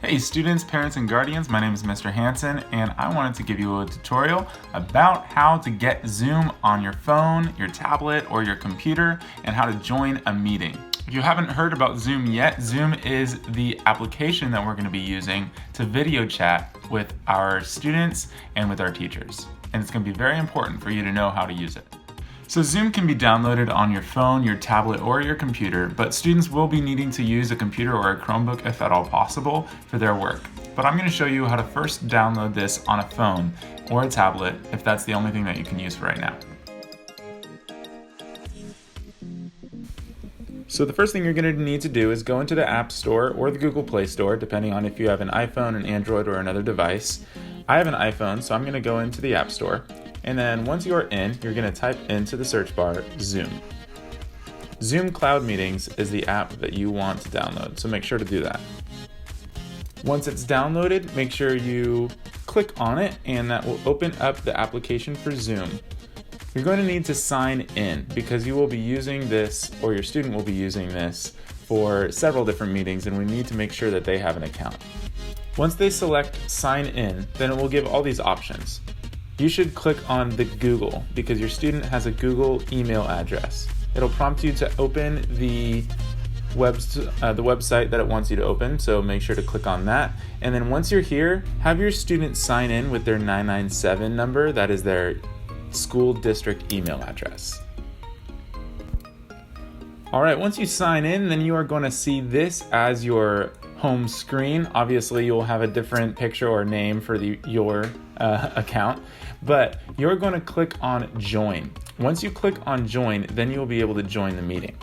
Hey students, parents, and guardians, my name is Mr. Hansen, and I wanted to give you a tutorial about how to get Zoom on your phone, your tablet, or your computer, and how to join a meeting. If you haven't heard about Zoom yet, Zoom is the application that we're going to be using to video chat with our students and with our teachers. And it's going to be very important for you to know how to use it. So Zoom can be downloaded on your phone, your tablet, or your computer, but students will be needing to use a computer or a Chromebook if at all possible for their work. But I'm going to show you how to first download this on a phone or a tablet if that's the only thing that you can use for right now. So the first thing you're going to need to do is go into the App Store or the Google Play Store, depending on if you have an iPhone, an Android, or another device. I have an iPhone, so I'm going to go into the App Store. And then once you are in, you're going to type into the search bar, Zoom. Zoom Cloud Meetings is the app that you want to download, so make sure to do that. Once it's downloaded, make sure you click on it, and that will open up the application for Zoom. You're going to need to sign in because you will be using this, or your student will be using this, for several different meetings, and we need to make sure that they have an account. Once they select Sign In, then it will give all these options. You should click on the Google because your student has a Google email address. It'll prompt you to open the website that it wants you to open, so make sure to click on that. And then once you're here, have your student sign in with their 997 number, that is their school district email address. All right, once you sign in, then you are going to see this as your home screen. Obviously, you'll have a different picture or name for your account, but you're going to click on Join. Once you click on Join, then you'll be able to join the meeting.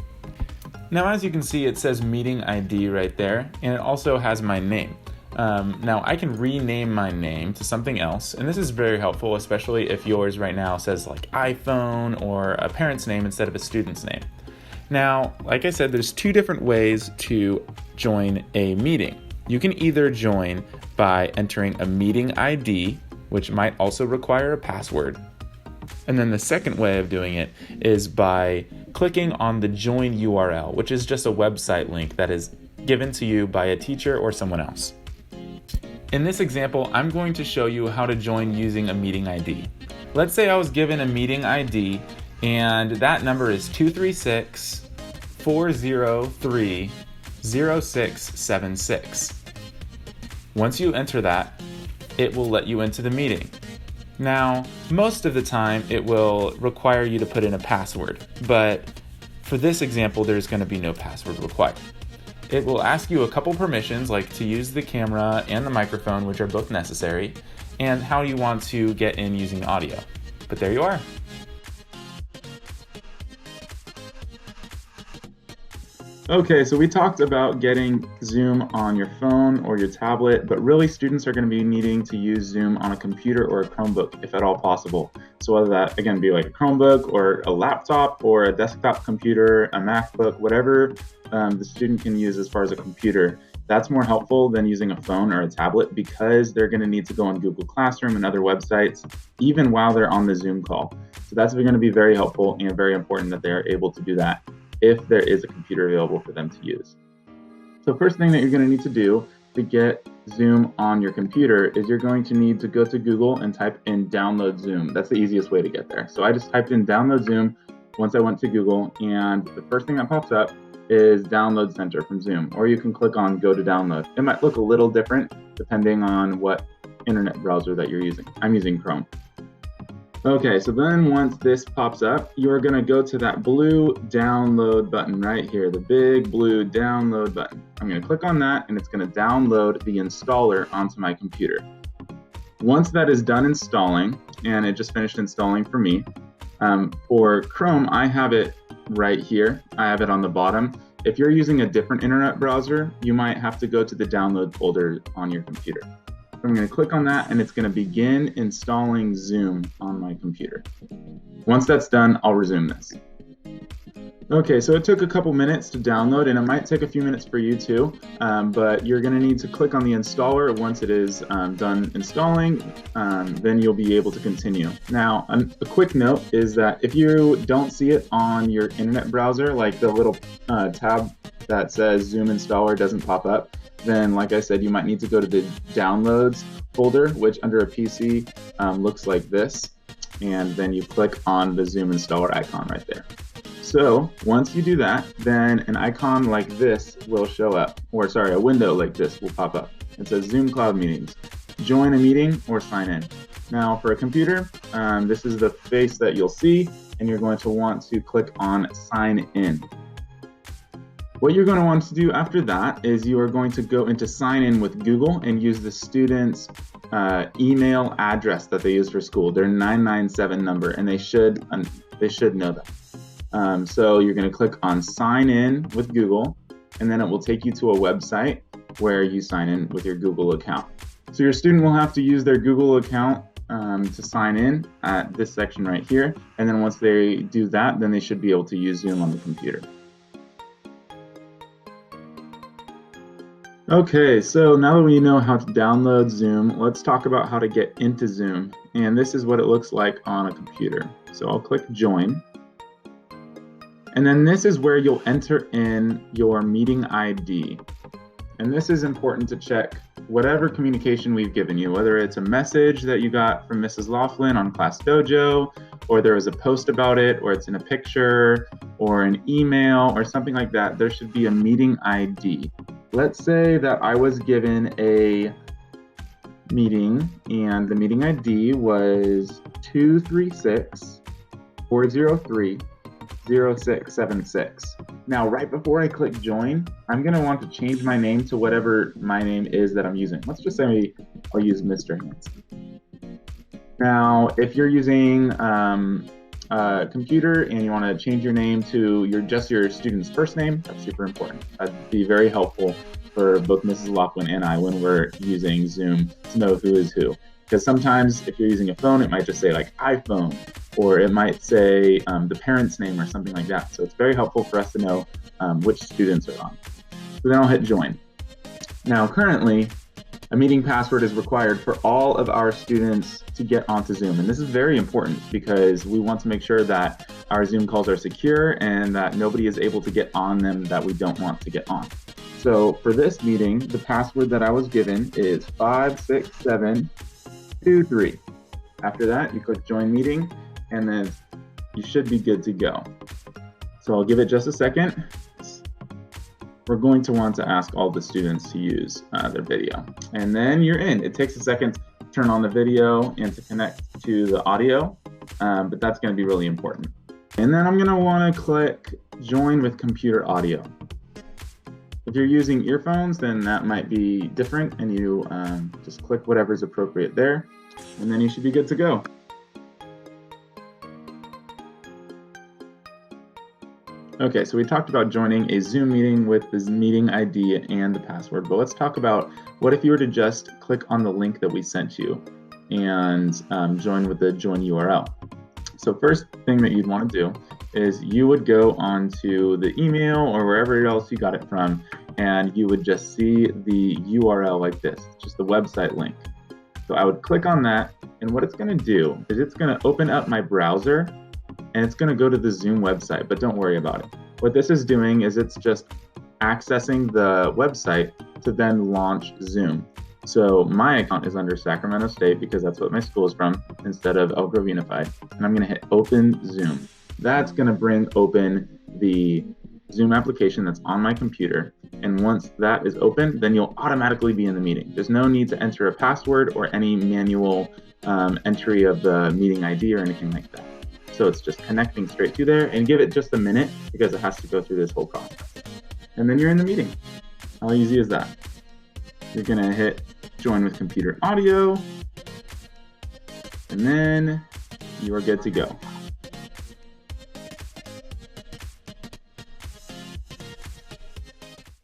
Now, as you can see, it says Meeting ID right there, and it also has my name. Now, I can rename my name to something else, and this is very helpful, especially if yours right now says like iPhone or a parent's name instead of a student's name. Now, like I said, there's two different ways to join a meeting. You can either join by entering a meeting ID, which might also require a password. And then the second way of doing it is by clicking on the join URL, which is just a website link that is given to you by a teacher or someone else. In this example, I'm going to show you how to join using a meeting ID. Let's say I was given a meeting ID and that number is 236-403-0676. Once you enter that, it will let you into the meeting. Now, most of the time it will require you to put in a password, but for this example, there's going to be no password required. It will ask you a couple permissions, like to use the camera and the microphone, which are both necessary, and how you want to get in using audio. But there you are. Okay, so we talked about getting Zoom on your phone or your tablet, but really students are going to be needing to use Zoom on a computer or a Chromebook, if at all possible. So whether that, again, be like a Chromebook or a laptop or a desktop computer, a MacBook, whatever the student can use as far as a computer, that's more helpful than using a phone or a tablet because they're going to need to go on Google Classroom and other websites, even while they're on the Zoom call. So that's going to be very helpful and very important that they are able to do that if there is a computer available for them to use. So first thing that you're going to need to do to get Zoom on your computer is you're going to need to go to Google and type in download Zoom. That's the easiest way to get there. So I just typed in download Zoom once I went to Google, and the first thing that pops up is Download Center from Zoom, or you can click on Go to Download. It might look a little different depending on what internet browser that you're using. I'm using Chrome. Okay, so then once this pops up, you're going to go to that blue download button right here, the big blue download button. I'm going to click on that, and it's going to download the installer onto my computer. Once that is done installing, and it just finished installing for me, for Chrome, I have it right here. I have it on the bottom. If you're using a different internet browser, you might have to go to the download folder on your computer. I'm going to click on that, and it's going to begin installing Zoom on my computer. Once that's done, I'll resume this. Okay, so it took a couple minutes to download, and it might take a few minutes for you too, but you're going to need to click on the installer. Once it is done installing, then you'll be able to continue. Now, a quick note is that if you don't see it on your internet browser, like the little tab that says Zoom installer doesn't pop up, then like I said, you might need to go to the downloads folder, which under a PC looks like this. And then you click on the Zoom installer icon right there. So once you do that, then an icon like this will show up, or sorry, a window like this will pop up. It says Zoom Cloud Meetings. Join a meeting or sign in. Now for a computer, this is the face that you'll see, and you're going to want to click on sign in. What you're going to want to do after that is you are going to go into sign in with Google and use the student's email address that they use for school, their 997 number, and they should know that. So you're going to click on sign in with Google, and then it will take you to a website where you sign in with your Google account. So your student will have to use their Google account to sign in at this section right here, and then once they do that, then they should be able to use Zoom on the computer. Okay, so now that we know how to download Zoom, let's talk about how to get into Zoom. And this is what it looks like on a computer. So I'll click join. And then this is where you'll enter in your meeting ID. And this is important to check whatever communication we've given you, whether it's a message that you got from Mrs. Laughlin on Class Dojo, or there was a post about it, or it's in a picture, or an email, or something like that. There should be a meeting ID. Let's say that I was given a meeting and the meeting ID was 236-403-0676. Now, right before I click join, I'm going to want to change my name to whatever my name is that I'm using. Let's just say I'll use Mr. Hanson. Now, if you're using a computer and you want to change your name to just your student's first name, that's super important. That'd be very helpful for both Mrs. Laughlin and I when we're using Zoom to know who is who. Because sometimes if you're using a phone, it might just say like iPhone, or it might say the parent's name or something like that. So it's very helpful for us to know which students are on. So then I'll hit join. Now currently, a meeting password is required for all of our students to get onto Zoom. And this is very important because we want to make sure that our Zoom calls are secure and that nobody is able to get on them that we don't want to get on. So for this meeting, the password that I was given is 56723. After that, you click join meeting, and then you should be good to go. So I'll give it just a second. We're going to want to ask all the students to use their video. And then you're in. It takes a second to turn on the video and to connect to the audio, but that's going to be really important. And then I'm going to want to click join with computer audio. If you're using earphones, then that might be different, and you just click whatever's appropriate there, and then you should be good to go. Okay, so we talked about joining a Zoom meeting with the meeting ID and the password, but let's talk about what if you were to just click on the link that we sent you and join with the join URL. So first thing that you'd want to do is you would go onto the email or wherever else you got it from, and you would just see the URL like this, just the website link. So I would click on that, and what it's going to do is it's going to open up my browser, and it's going to go to the Zoom website, but don't worry about it. What this is doing is it's just accessing the website to then launch Zoom. So my account is under Sacramento State because that's what my school is from instead of Elk Grove Unified. And I'm going to hit open Zoom. That's going to bring open the Zoom application that's on my computer. And once that is open, then you'll automatically be in the meeting. There's no need to enter a password or any manual entry of the meeting ID or anything like that. So it's just connecting straight to there, and give it just a minute because it has to go through this whole process. And then you're in the meeting. How easy is that? You're going to hit join with computer audio, and then you are good to go.